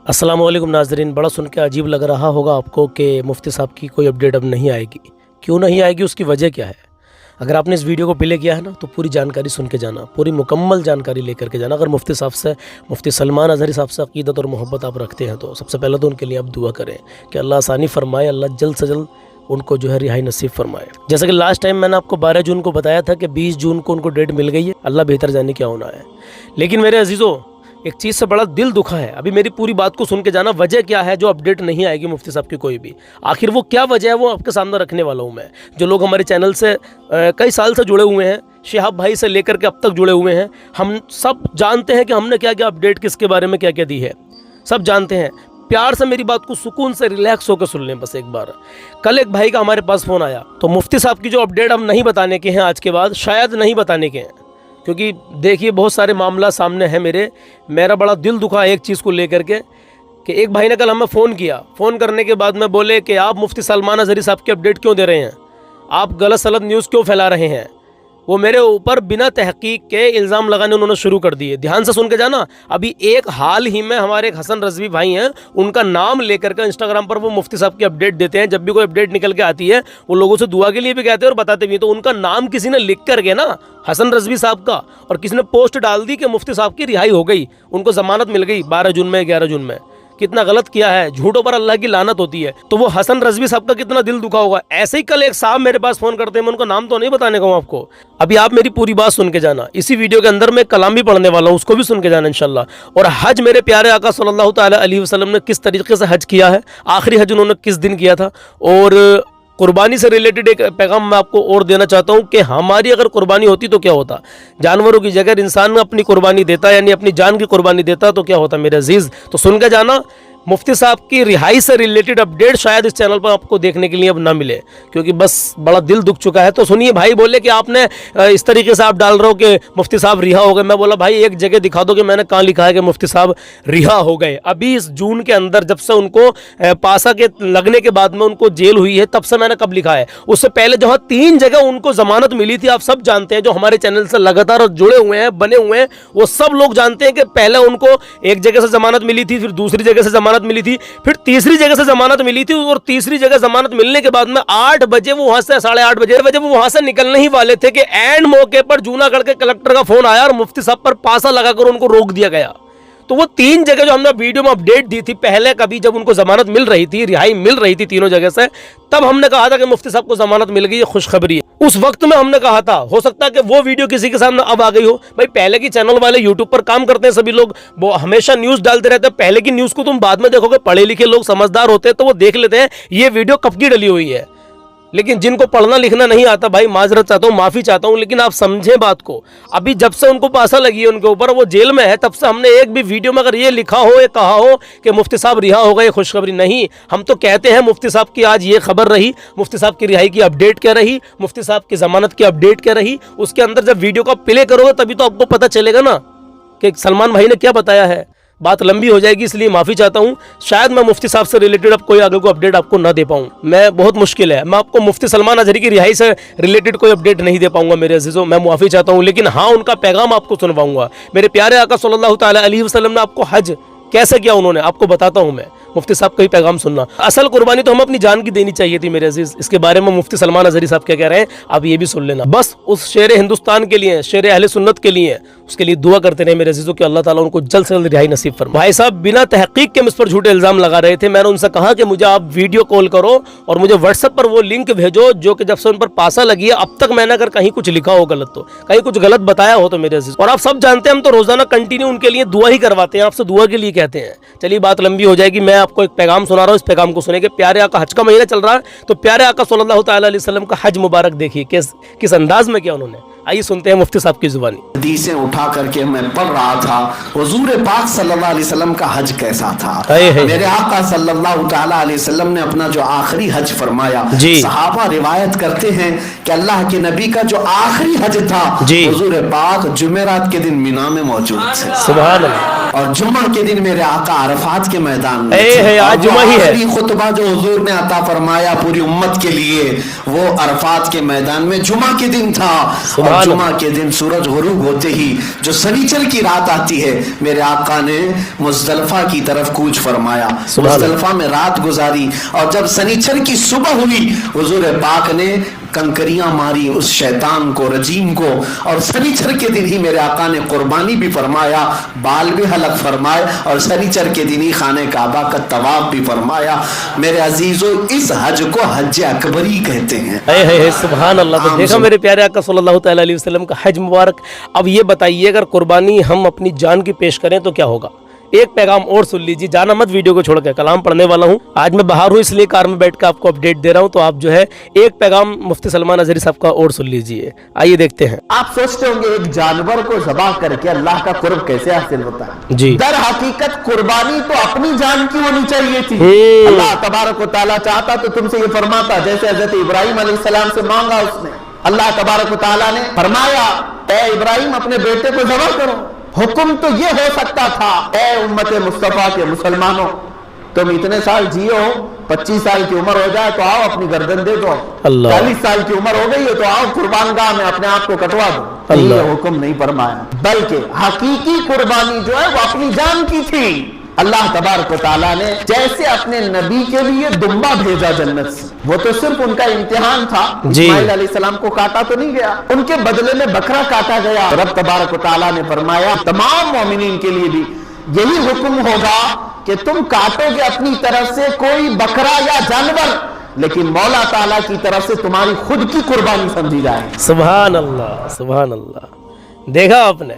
अस्सलाम वालेकुम नाज़रीन। बड़ा सुन के अजीब लग रहा होगा आपको कि मुफ्ती साहब की कोई अपडेट अब नहीं आएगी। क्यों नहीं आएगी, उसकी वजह क्या है? अगर आपने इस वीडियो को प्ले किया है ना तो पूरी जानकारी सुन के जाना, पूरी मुकम्मल जानकारी लेकर के जाना। अगर मुफ्ती साहब से, मुफ्ती सलमान अज़हरी साहब से अक़ीदत और मोहब्बत आप रखते हैं तो सबसे पहले तो उनके लिए आप दुआ करें कि अल्लाह आसानी फ़रमाए, अल्लाह जल्द से जल्द उनको जो है रिहाई नसीब फरमाए। जैसे कि लास्ट टाइम मैंने आपको 12 जून को बताया था कि 20 जून को उनको डेट मिल गई है। अल्लाह बेहतर जाने क्या होना है। लेकिन मेरे अजीज़ों, एक चीज़ से बड़ा दिल दुखा है। अभी मेरी पूरी बात को सुन के जाना, वजह क्या है जो अपडेट नहीं आएगी मुफ्ती साहब की कोई भी। आखिर वो क्या वजह है वो आपके सामने रखने वाला हूँ मैं। जो लोग हमारे चैनल से कई साल से जुड़े हुए हैं, शिहाब भाई से लेकर के अब तक जुड़े हुए हैं, हम सब जानते हैं कि हमने क्या क्या अपडेट किसके बारे में क्या क्या दी है, सब जानते हैं। प्यार से मेरी बात को सुकून से रिलैक्स होकर सुन लें बस एक बार। कल एक भाई का हमारे पास फ़ोन आया तो मुफ्ती साहब की जो अपडेट हम नहीं बताने के हैं आज के बाद, शायद नहीं बताने के हैं, क्योंकि देखिए बहुत सारे मामला सामने हैं मेरा बड़ा दिल दुखा एक चीज़ को लेकर के कि एक भाई ने कल हमें फ़ोन किया। फ़ोन करने के बाद में बोले कि आप मुफ्ती सलमान अज़हरी साहब की अपडेट क्यों दे रहे हैं, आप गलत सलत न्यूज़ क्यों फैला रहे हैं। वो मेरे ऊपर बिना तहकीक के इल्ज़ाम लगाने उन्होंने शुरू कर दिए। ध्यान से सुन के जाना। अभी एक हाल ही में हमारे एक हसन रज़वी भाई हैं, उनका नाम लेकर के इंस्टाग्राम पर वो मुफ्ती साहब की अपडेट देते हैं। जब भी कोई अपडेट निकल के आती है वो लोगों से दुआ के लिए भी कहते हैं और बताते भी हैं। तो उनका नाम किसी ने लिख करके ना, हसन रज़वी साहब का, और किसी ने पोस्ट डाल दी कि मुफ्ती साहब की रिहाई हो गई, उनको ज़मानत मिल गई 12 जून में 11 जून में। कितना गलत किया है, झूठों पर अल्लाह की लानत होती है। तो वो हसन रज़वी साहब का कितना दिल दुखा होगा। ऐसे ही कल एक साहब मेरे पास फ़ोन करते हैं, मैं उनको नाम तो नहीं बताने का हूँ आपको। अभी आप मेरी पूरी बात सुन के जाना। इसी वीडियो के अंदर मैं कलाम भी पढ़ने वाला हूँ, उसको भी सुन के जाना इंशाल्लाह। और हज मेरे प्यारे आका सल्लल्लाहु ताला अलैहि वसल्लम ने किस तरीके से हज किया है, आखिरी हज उन्होंने किस दिन किया था, और कुर्बानी से रिलेटेड एक पैगाम मैं आपको और देना चाहता हूँ कि हमारी अगर कुर्बानी होती तो क्या होता। जानवरों की जगह इंसान अपनी कुर्बानी देता, यानी अपनी जान की कुर्बानी देता तो क्या होता मेरे अजीज़। तो सुन के जाना। मुफ्ती साहब की रिहाई से रिलेटेड अपडेट शायद इस चैनल पर आपको देखने के लिए अब ना मिले, क्योंकि बस बड़ा दिल दुख चुका है। तो सुनिए, भाई बोले कि आपने इस तरीके से आप डाल रहे हो कि मुफ्ती साहब रिहा हो गए। मैं बोला भाई एक जगह दिखा दो कि मैंने कहाँ लिखा है कि मुफ्ती साहब रिहा हो गए। अभी इस जून के अंदर जब से उनको पासा के लगने के बाद में उनको जेल हुई है, तब से मैंने कब लिखा है। उससे पहले जहाँ 3 जगह उनको जमानत मिली थी, आप सब जानते हैं, जो हमारे चैनल से लगातार जुड़े हुए हैं, बने हुए हैं, वो सब लोग जानते हैं कि पहले उनको एक जगह से जमानत मिली थी, फिर दूसरी जगह से जमानत मिली थी, फिर तीसरी जगह से जमानत मिली थी, और तीसरी जगह जमानत मिलने के बाद में 8 बजे वो वहां से 8:30 बजे वो वहां से निकलने ही वाले थे कि एंड मौके पर जूनागढ़ के कलेक्टर का फोन आया और मुफ्ती साहब पर पासा लगाकर उनको रोक दिया गया। तो वो 3 जगह जो हमने वीडियो में अपडेट दी थी पहले, कभी जब उनको जमानत मिल रही थी, रिहाई मिल रही थी तीनों जगह से, तब हमने कहा था कि मुफ्ती साहब को जमानत मिल गई, ये खुशखबरी है। उस वक्त में हमने कहा था, हो सकता है कि वो वीडियो किसी के सामने अब आ गई हो। भाई पहले की चैनल वाले यूट्यूब पर काम करते हैं सभी लोग, वो हमेशा न्यूज़ डालते रहते हैं। पहले की न्यूज़ को तुम बाद में देखोगे, पढ़े लिखे लोग समझदार होते हैं तो वो देख लेते हैं ये वीडियो कब की डली हुई है। लेकिन जिनको पढ़ना लिखना नहीं आता, भाई माजरत चाहता हूँ, माफ़ी चाहता हूँ, लेकिन आप समझें बात को। अभी जब से उनको पासा लगी है उनके ऊपर, वो जेल में है, तब से हमने एक भी वीडियो में अगर ये लिखा हो, ये कहा हो कि मुफ्ती साहब रिहा हो गए, खुशखबरी नहीं। हम तो कहते हैं मुफ्ती साहब की आज ये खबर रही, मुफ्ती साहब की रिहाई की अपडेट क्या रही, मुफ्ती साहब की ज़मानत की अपडेट क्या रही। उसके अंदर जब वीडियो को प्ले करोगे तभी तो आपको पता चलेगा ना कि सलमान भाई ने क्या बताया है। बात लंबी हो जाएगी, इसलिए माफ़ी चाहता हूँ। शायद मैं मुफ्ती साहब से रिलेटेड अब कोई आगे को अपडेट आपको ना दे पाऊँ, मैं बहुत मुश्किल है, मैं आपको मुफ्ती सलमान अज़हरी की रिहाई से रिलेटेड कोई अपडेट नहीं दे पाऊंगा मेरे अजीज़ों, मैं माफ़ी चाहता हूँ। लेकिन हाँ, उनका पैगाम आपको सुनवाऊंगा। मेरे प्यारे आका सल्लल्लाहु ताला अलैहि वसल्लम ने आपको हज कैसे किया उन्होंने आपको बताता हूँ मैं। मुफ्ती साहब का ही पैगाम सुनना। असल कुर्बानी तो हम अपनी जान की देनी चाहिए थी मेरे अजीज। इसके बारे में मुफ्ती सलमान अज़हरी साहब क्या कह रहे हैं आप ये भी सुन लेना। बस उस शेर हिंदुस्तान के लिए, शेर अहले सुन्नत के लिए, उसके लिए दुआ करते रहे मेरे अजीजों कि अल्लाह ताला उनको जल्द से जल्द रिहाई नसीब फरमाए। भाई साहब बिना तहकीक के मुझ पर झूठे इल्ज़ाम लगा रहे थे। मैंने उनसे कहा कि मुझे आप वीडियो कॉल करो और मुझे व्हाट्सएप पर वो लिंक भेजो जो कि जब से उन पर पासा लगी है अब तक मैंने अगर कहीं कुछ लिखा हो गलत, तो कहीं कुछ गलत बताया हो तो मेरे अजीज। और आप सब जानते हैं हम तो रोजाना कंटिन्यू उनके लिए दुआ ही करवाते हैं, आपसे दुआ के लिए कहते हैं। चलिए बात लंबी हो जाएगी, मैं आपको एक पैगाम सुना रहा हूँ, इस पैगाम को सुनेंगे। प्यारे आका, हज का महीना चल रहा है तो प्यारे आका सल्लल्लाहु ताला अलैहि वसल्लम का हज मुबारक देखिए किस अंदाज में किया उन्होंने। आइए सुनते हैं मुफ्ती साहब की जुबानी। हदीसें उठा करके मैं पढ़ रहा था, हुजूर पाक सल्लल्लाहु अलैहि वसल्लम का हज कैसा था। मेरे आका सल्लल्लाहु ताला अलैहि वसल्लम ने अपना जो आखिरी हज फरमाया, सहाबा रिवायत करते हैं कि अल्लाह के नबी का जो आखिरी हज था, हुजूर पाक जुमेरात के दिन मिना में मौजूद थे। सुभान अल्लाह। और जुम्मा के दिन मेरे आका अरफात के मैदान में, आज जुम्मा ही है। खुतबा जो हुजूर ने अता फरमाया पूरी उम्मत के लिए, वो अरफात के मैदान में जुम्मा के दिन था। जुमा के दिन सूरज गुरूब होते ही जो शनिचर की रात आती है, मेरे आका ने मुज़दलिफा की तरफ कूच फरमाया, मुज़दलिफा में रात गुजारी, और जब शनिचर की सुबह हुई हुजूर पाक ने कंकरियां मारी उस शैतान को, रजीम को, और शनिचर के दिन ही मेरे आका ने कुर्बानी भी फरमाया, बाल भी हलक फरमाए, और शनिचर के दिन ही खाने काबा का तवाफ भी फरमाया। मेरे अजीजों, इस हज को हज अकबरी कहते हैं। सुभान अल्लाह। तो देखा मेरे प्यारे आका सल्लल्लाहु अलैहि वसल्लम का हज मुबारक। अब ये बताइए, अगर कुर्बानी हम अपनी जान की पेश करें तो क्या होगा? एक पैगाम और सुन लीजिए, जाना मत वीडियो को छोड़ के, कलाम पढ़ने वाला हूँ। आज मैं बाहर हूँ इसलिए कार में बैठ कर आपको अपडेट दे रहा हूँ, तो आप जो है एक पैगाम मुफ्ती सलमान अजहरी साहब का और सुन लीजिए। आइए देखते हैं। आप सोचते होंगे एक जानवर को ज़बाह करके अल्लाह का कुर्ब कैसे हासिल होता है? जी, दर हकीकत कुर्बानी तो अपनी जान की होनी चाहिए थी। अल्लाह तबारक व तआला चाहता तो तुमसे ये फरमाता, जैसे हजरत इब्राहिम अलैहिस्सलाम से मांगा उसने, अल्लाह तबारक व तआला ने फरमाया, ए इब्राहिम अपने बेटे को ज़बाह करो। हुक्म तो ये हो सकता था, ए उम्मत मुस्तफा के मुसलमानों, तुम इतने साल जियो, 25 साल की उम्र हो जाए तो आओ अपनी गर्दन दे दो, 40 साल की उम्र हो गई है तो आओ कुर्बानगाह में अपने आप को कटवा दो। ये हुक्म नहीं फरमाया, बल्कि हकीकी कुर्बानी जो है वो अपनी जान की थी। अल्लाह तबारक व तआला ने जैसे अपने नबी के लिए दुम्बा भेजा जन्नत से, वो तो सिर्फ उनका इम्तिहान था। इस्माइल अलैहिस्सलाम को काटा तो नहीं गया, उनके बदले में बकरा काटा गया। रब तबारक व तआला ने फरमाया तमाम मोमिनीन के लिए भी यही हुक्म होगा कि तुम काटोगे अपनी तरफ से कोई बकरा या जानवर, लेकिन मौला ताला की तरफ से तुम्हारी खुद की कुर्बानी समझी जाए। सुभान अल्लाह, सुभान अल्लाह। देखा आपने,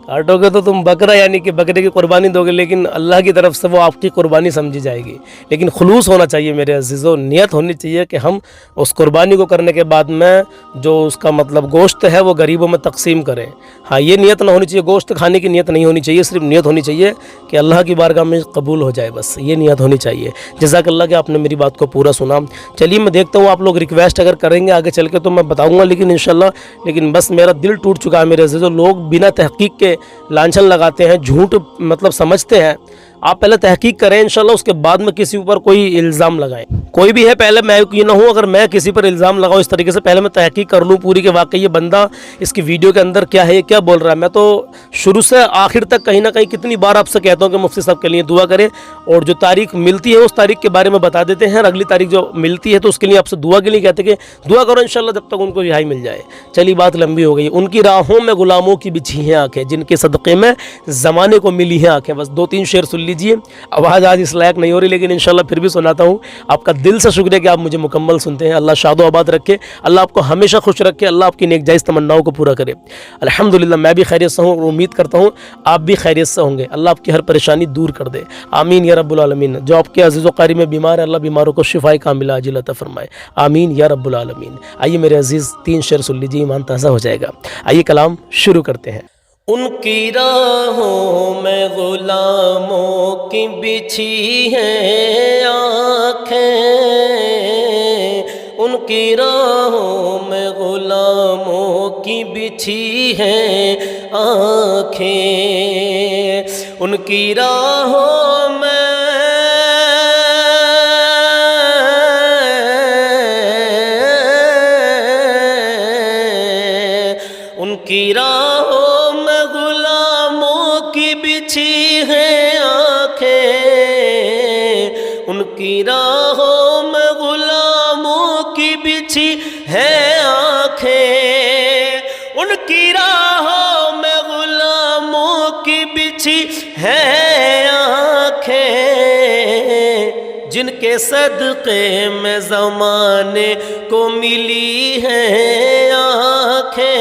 काटोगे तो तुम बकरा यानी कि बकरे की कुर्बानी दोगे, लेकिन अल्लाह की तरफ से वो आपकी कुर्बानी समझी जाएगी। लेकिन खुलूस होना चाहिए मेरे अजीज़ों, नियत होनी चाहिए कि हम उस कुर्बानी को करने के बाद में जो उसका मतलब गोश्त है वो गरीबों में तकसीम करें। हाँ, ये नियत ना होनी चाहिए, गोश्त खाने की नियत नहीं होनी चाहिए, सिर्फ नियत होनी चाहिए कि अल्लाह की बारगाह में कबूल हो जाए, बस ये नियत होनी चाहिए। जज़ाकल्लाह कि आपने मेरी बात को पूरा सुना। चलिए मैं देखता हूँ, आप लोग रिक्वेस्ट अगर करेंगे आगे चल के तो मैं बताऊँगा, लेकिन इंशाल्लाह, लेकिन बस मेरा दिल टूट चुका है मेरे अजीज़ों। लोग बिना तहकीक के लांछन लगाते हैं, झूठ मतलब समझते हैं। आप पहले तहकीक करें इंशाल्लाह, उसके बाद में किसी ऊपर कोई इल्ज़ाम लगाएं। कोई भी है, पहले मैं ये ना हूँ अगर मैं किसी पर इल्ज़ाम लगाऊँ इस तरीके से, पहले मैं तहकीक कर लूँ पूरी के वाकई ये बंदा इसकी वीडियो के अंदर क्या है, ये क्या बोल रहा है। मैं तो शुरू से आखिर तक कहीं ना कहीं कितनी बार आपसे कहता हूँ कि मुफ्ती साहब के लिए दुआ करें, और जो तारीख मिलती है उस तारीख के बारे में बता देते हैं, और अगली तारीख जो मिलती है तो उसके लिए आपसे दुआ के लिए कहते हैं कि दुआ करो इंशाल्लाह जब तक उनको रिहाई मिल जाए। चलिए बात लंबी हो गई। उनकी राहों में गुलामों की बिछी हैं आँखें, जिनके सदक़े में ज़माने को मिली हैं आँखें। बस 2-3 शेर सुन लीजिए। आवाज़ आज इस लायक नहीं हो रही, लेकिन इंशाल्लाह फिर भी सुनाता हूँ। आपका दिल से शुक्रिया कि आप मुझे मुकम्मल सुनते हैं। अल्लाह शादो आबाद रखे, अल्लाह आपको हमेशा खुश रखे, अल्लाह आपकी नेक जायज़ तमन्नाओं को पूरा करे। अल्हम्दुलिल्लाह, मैं भी खैरियत से हूँ और उम्मीद करता हूँ आप भी खैरियत से होंगे। अल्लाह आपकी हर परेशानी दूर कर दे, आमीन या रब्बुल आलमीन। जो आपके अज़ीज़ व क़रीब में बीमार है, अल्लाह बीमारों को शिफाए कामिला आजिल अता फरमाए, आमीन या रब्बुल आलमीन। आइए मेरे अज़ीज़ 3 शेर सुन लीजिए, ईमान ताज़ा हो जाएगा। आइए कलाम शुरू करते हैं। उनकी राहों में गुलामों की बिछी हैं आँखें, उनकी राहों में गुलामों की बिछी हैं आँखें, उनकी राहों में उनकी राहों में गुलामों की बिछी हैं आँखें, उनकी राहों में गुलामों की बिछी हैं आँखें, उनकी राहों में गुलामों की बिछी हैं आँखें, जिनके सदक़े में ज़माने को मिली हैं आँखें,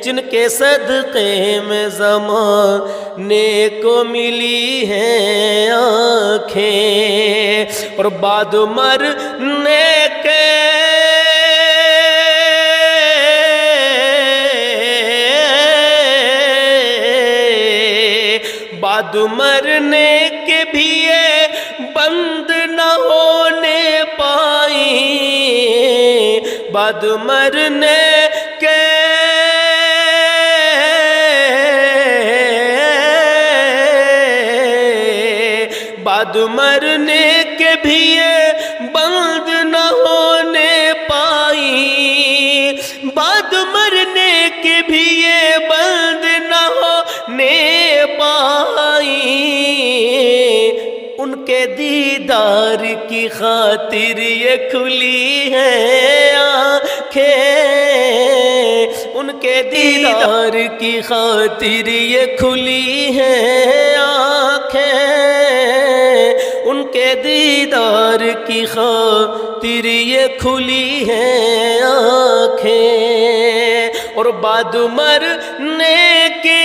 जिनके सदक़े में ज़माने को मिली हैं आँखें, और बाद मरने के बाद मरने के भी ये बंद न होने पाई, बाद मरने के बाद मरने के भी ये बंद न होने पाई, बाद کے دیدار کی خاطر یہ کھلی ہیں آنکھیں، ان کے دیدار کی خاطر یہ کھلی ہیں آنکھیں، ان کے دیدار کی خاطر یہ کھلی ہیں آنکھیں، اور بعد مرنے کے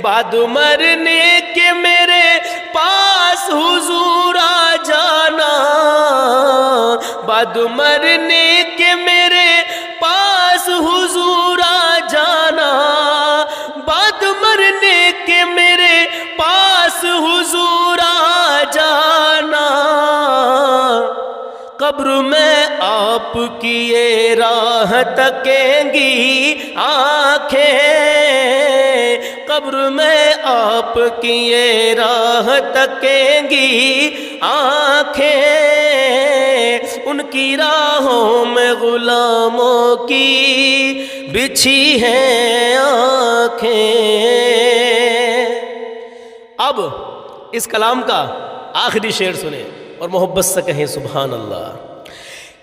بعد مرنے کے میرے پاس حضور آ جانا، بعد مرنے کے میرے پاس حضور آ جانا، بعد مرنے کے میرے پاس حضور آ جانا، قبر میں آپ کی یہ راہ تکیں گی آنکھیں، قبر میں آپ کی یہ راہ تکیں گی آنکھیں، ان کی راہوں میں غلاموں کی بچھی ہیں آنکھیں۔ اب اس کلام کا آخری شعر سنیں اور محبت سے کہیں سبحان اللہ،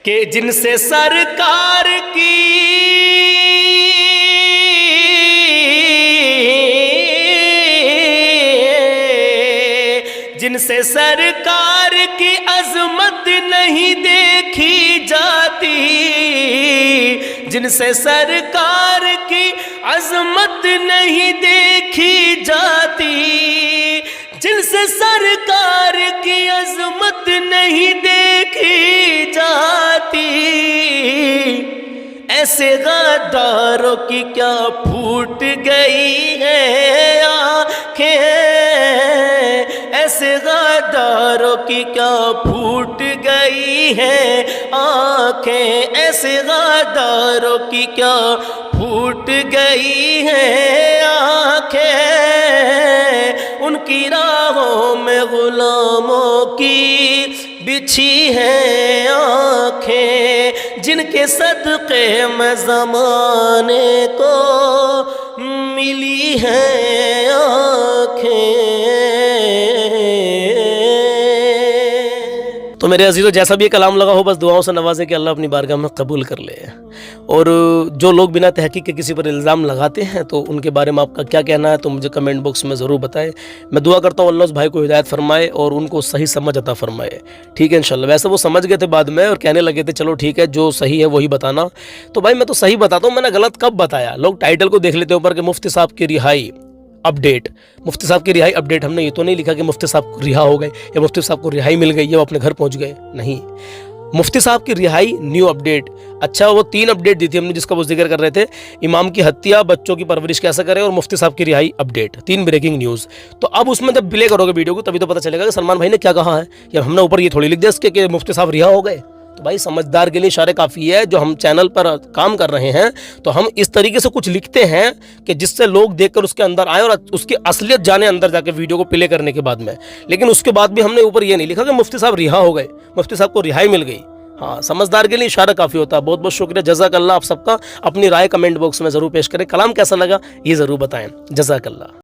کہ جن سے سرکار کی جن سے سرکار کی عظمت نہیں دیکھی جاتی، جن سے سرکار کی عظمت نہیں دیکھی جاتی، جن سے سرکار کی عظمت نہیں دیکھی جاتی، ایسے غداروں کی کیا پھوٹ گئی ہے آنکھیں، ایسے غداروں کی کیا پھوٹ گئی ہے آنکھیں، ایسے غداروں کی کیا پھوٹ گئی ہے آنکھیں، ان کی راہوں میں غلاموں کی بچھی ہیں آنکھیں، جن کے صدقے میں زمانے کو ملی ہیں آنکھیں۔ تو میرے عزیزو، جیسا بھی یہ کلام لگا ہو، بس دعاؤں سے نوازے کہ اللہ اپنی بارگاہ میں قبول کر لے، اور جو لوگ بنا تحقیق کے کسی پر الزام لگاتے ہیں تو ان کے بارے میں آپ کا کیا کہنا ہے تو مجھے کمنٹ باکس میں ضرور بتائیں۔ میں دعا کرتا ہوں اللہ اس بھائی کو ہدایت فرمائے اور ان کو صحیح سمجھ عطا فرمائے، ٹھیک ہے انشاءاللہ۔ ویسے وہ سمجھ گئے تھے بعد میں اور کہنے لگے تھے چلو ٹھیک ہے جو صحیح ہے وہی بتانا، تو بھائی میں تو صحیح بتاتا ہوں، میں نے غلط کب بتایا؟ لوگ ٹائٹل کو دیکھ لیتے ہیں اوپر کہ مفتی صاحب کی رہائی اپڈیٹ، مفتی صاحب کی رہائی اپڈیٹ، ہم نے یہ تو نہیں لکھا کہ مفتی صاحب کو رہا ہو گئے یا مفتی صاحب کو رہائی مل گئی یا وہ اپنے گھر پہنچ گئے، نہیں، مفتی صاحب کی رہائی نیو اپڈیٹ۔ اچھا وہ 3 اپڈیٹ دی تھی ہم نے جس کا وہ ذکر کر رہے تھے، امام کی ہتیا، بچوں کی پرورش کیسے کرے، اور مفتی صاحب کی رہائی اپڈیٹ، 3 بریکنگ نیوز۔ تو اب اس میں جب پلے کرو گے ویڈیو کو تبھی تو پتہ چلے گا کہ سلمان بھائی نے کیا کہا ہے، یا ہم نے اوپر یہ تھوڑی لکھ دیا اس کے کہ مفتی صاحب رہا ہو گئے۔ تو بھائی سمجھدار کے لیے اشارے کافی ہے، جو ہم چینل پر کام کر رہے ہیں تو ہم اس طریقے سے کچھ لکھتے ہیں کہ جس سے لوگ دیکھ کر اس کے اندر آئیں اور اس کی اصلیت جانے اندر جا کے ویڈیو کو پلے کرنے کے بعد میں، لیکن اس کے بعد بھی ہم نے اوپر یہ نہیں لکھا کہ مفتی صاحب رہا ہو گئے، مفتی صاحب کو رہائی مل گئی۔ ہاں، سمجھدار کے لیے اشارہ کافی ہوتا ہے۔ بہت بہت شکریہ، جزاک اللہ آپ سب کا۔ اپنی رائے کمنٹ باکس میں ضرور پیش کریں، کلام کیسا لگا یہ ضرور بتائیں، جزاک اللہ۔